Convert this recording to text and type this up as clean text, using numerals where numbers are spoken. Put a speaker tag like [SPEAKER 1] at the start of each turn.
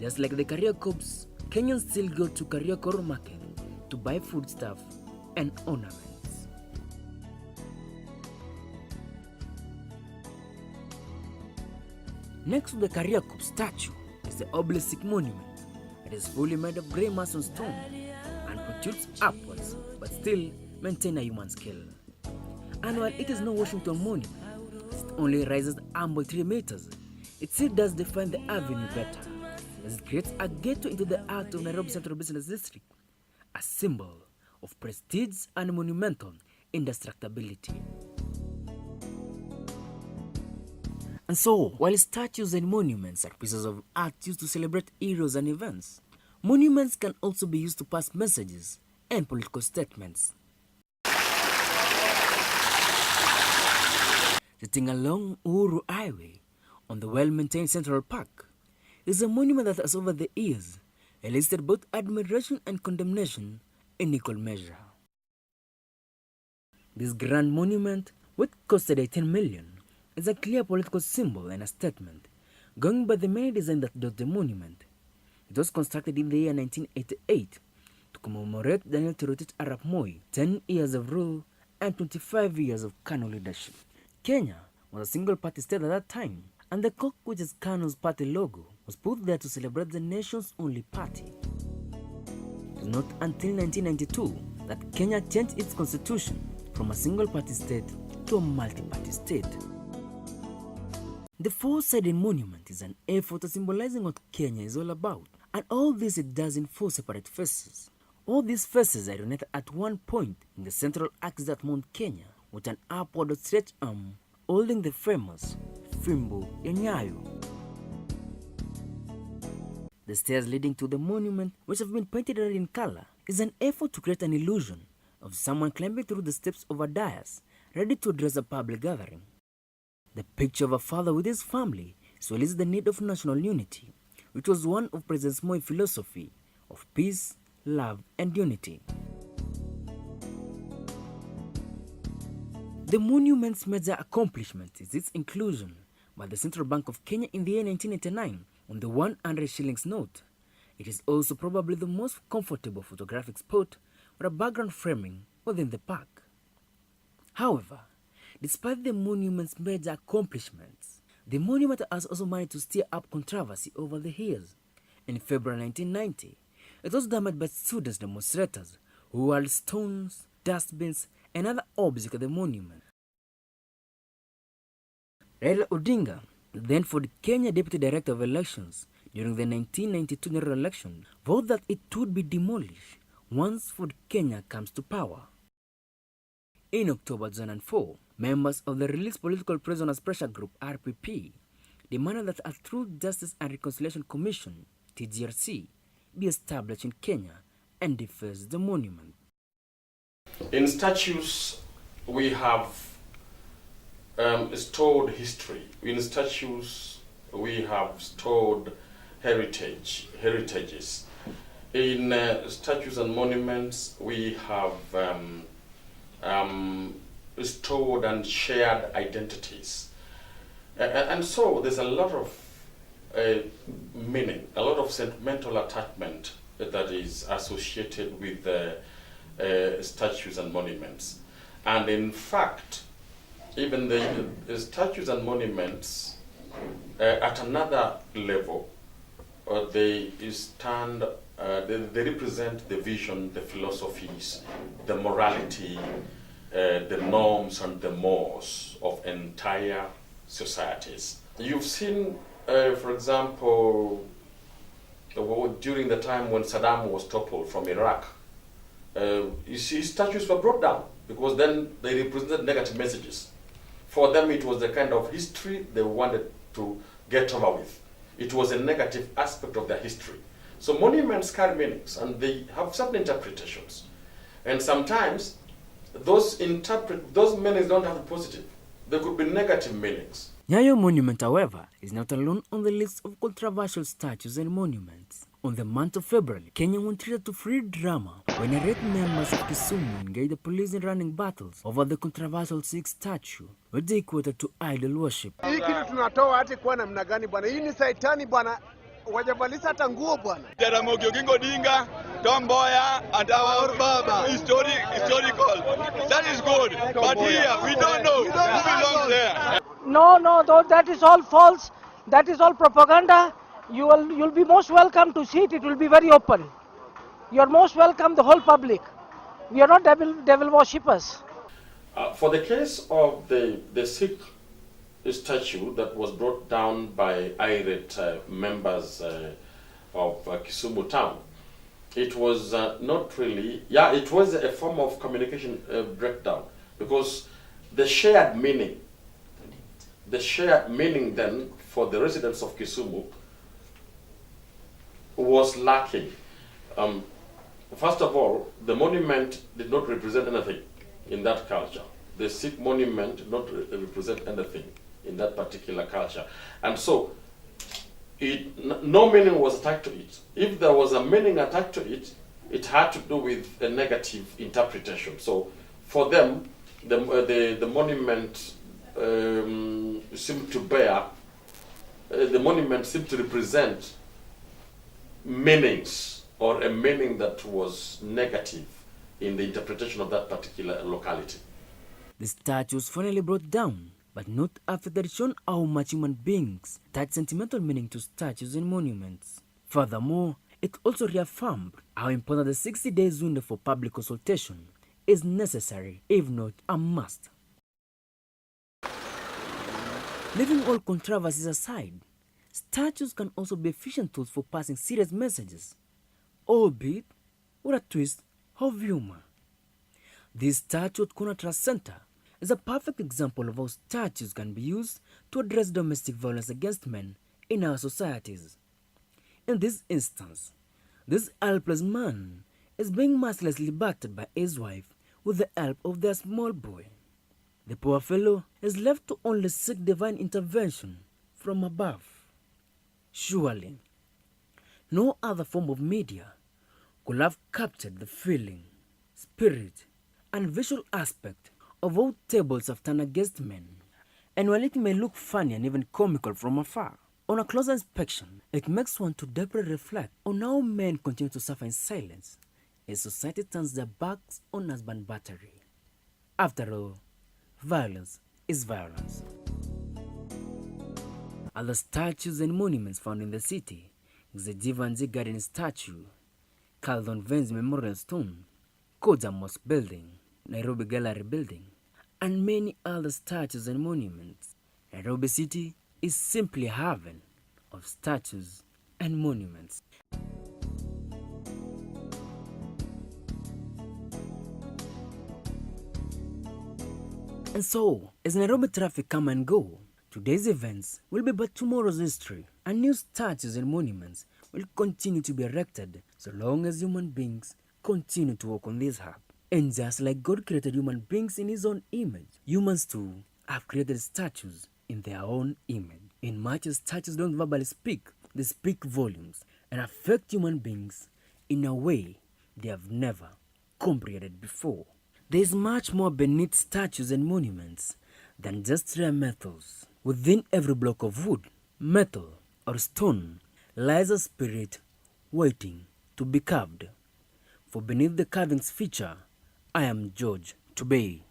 [SPEAKER 1] Just like the Kariakops, Kenyans still go to Kariakor market to buy foodstuff and ornaments. Next to the Kariakop statue is the obelisk monument. It is fully made of grey mason stone and protrudes upwards, but still maintain a human scale. And while it is no Washington monument, it only rises ample 3 meters. It still does define the avenue better, as it creates a gateway into the heart of Nairobi Central Business District, a symbol of prestige and monumental indestructibility. And so, while statues and monuments are pieces of art used to celebrate heroes and events, monuments can also be used to pass messages and political statements. Sitting along Uhuru Highway on the well-maintained Central Park is a monument that has over the years elicited both admiration and condemnation in equal measure. This grand monument, which costed 18 million, is a clear political symbol and a statement, going by the main design that does the monument. It was constructed in the year 1988 to commemorate Daniel Toroitich Arap Moi, 10 years of rule and 25 years of KANU leadership. Kenya was a single-party state at that time, and the cock, which is KANU's party logo, was put there to celebrate the nation's only party. It was not until 1992 that Kenya changed its constitution from a single-party state to a multi-party state. The four-sided monument is an effort at symbolizing what Kenya is all about, and all this it does in 4 separate phases. All these phases are united at one point in the central axis at Mount Kenya, with an upward outstretched arm holding the famous Fimbo ya Nyayo. The stairs leading to the monument, which have been painted red in color, is an effort to create an illusion of someone climbing through the steps of a dais, ready to address a public gathering. The picture of a father with his family symbolizes the need of national unity, which was one of President Moi's philosophy of peace, love, and unity. The monument's major accomplishment is its inclusion by the Central Bank of Kenya in the year 1989 on the 100 shillings note. It is also probably the most comfortable photographic spot with a background framing within the park. However, despite the monument's major accomplishments, the monument has also managed to stir up controversy over the years. In February 1990, it was damaged by student demonstrators who hurled stones, dustbins, and other objects at the monument. Raila Odinga, then for the Kenya Deputy Director of Elections during the 1992 general election, vowed that it would be demolished once Ford Kenya comes to power. In October 2004, members of the Released Political Prisoners Pressure Group (RPP) demanded that a True Justice and Reconciliation Commission (TJRC) be established in Kenya and defaced the monument.
[SPEAKER 2] In statues, we have stored history. In statues, we have stored heritages. In statues and monuments, we have stored and shared identities. And so there's a lot of meaning, a lot of sentimental attachment that is associated with statues and monuments. And in fact, even the statues and monuments at another level, they represent the vision, the philosophies, the morality, the norms and the mores of entire societies. You've seen, for example, during the time when Saddam was toppled from Iraq, you see statues were brought down because then they represented negative messages. For them, it was the kind of history they wanted to get over with. It was a negative aspect of their history. So monuments carry meanings, and they have certain interpretations. And sometimes those meanings don't have to be positive. There could be negative meanings.
[SPEAKER 1] Nyayo Monument, however, is not alone on the list of controversial statues and monuments. On the month of February, Kenya went to free drama when irate members of Kisumu engaged the police in running battles over the controversial Sikh statue, which they equated to idol worship.
[SPEAKER 3] Hii kitu tunatoa hati kwa namna gani bwana? Hii ni saitani bwana. wajavalisa hata nguo bwana.
[SPEAKER 4] Jaramogi Oginga Odinga, Tom Mboya, and our Baba. Historical. That is good. But here, we don't know who belongs there.
[SPEAKER 5] No, that is all false. That is all propaganda. You'll be most welcome to see it. It will be very open. You are most welcome, the whole public. We are not devil worshippers.
[SPEAKER 2] For the case of the Sikh statue that was brought down by irate members of Kisumu town, it was not really, it was a form of communication breakdown, because the shared meaning then for the residents of Kisumu was lacking. First of all, the monument did not represent anything in that culture. The Sikh monument did not represent anything in that particular culture. And so, no meaning was attached to it. If there was a meaning attached to it, it had to do with a negative interpretation. So, for them, the monument seemed to bear, the monument seemed to represent meanings, or a meaning that was negative in the interpretation of that particular locality.
[SPEAKER 1] The statue was finally brought down, but not after they had shown how much human beings attach sentimental meaning to statues and monuments. Furthermore, it also reaffirmed how important the 60 days window for public consultation is necessary, if not a must. Leaving all controversies aside, statues can also be efficient tools for passing serious messages, albeit with a twist of humor. This statue at Kuna Trust Center is a perfect example of how statues can be used to address domestic violence against men in our societies. In this instance, this helpless man is being mercilessly battered by his wife with the help of their small boy. The poor fellow is left to only seek divine intervention from above. Surely, no other form of media could have captured the feeling, spirit, and visual aspect of how tables have turned against men. And while it may look funny and even comical from afar, on a closer inspection, it makes one to deeply reflect on how men continue to suffer in silence as society turns their backs on husband battery. After all, violence is violence. Other statues and monuments found in the city is the Jivanji Garden statue, Carlton Vance Memorial Stone, Koja Mosque Building, Nairobi Gallery Building, and many other statues and monuments. Nairobi City is simply a haven of statues and monuments. And so, as Nairobi traffic come and go, today's events will be but tomorrow's history, and new statues and monuments will continue to be erected so long as human beings continue to walk on this earth. And just like God created human beings in his own image, humans too have created statues in their own image. In much as statues don't verbally speak, they speak volumes and affect human beings in a way they have never comprehended before. There is much more beneath statues and monuments than just rare metals. Within every block of wood, metal, or stone lies a spirit waiting to be carved. For beneath the carvings feature, I am George Tubey.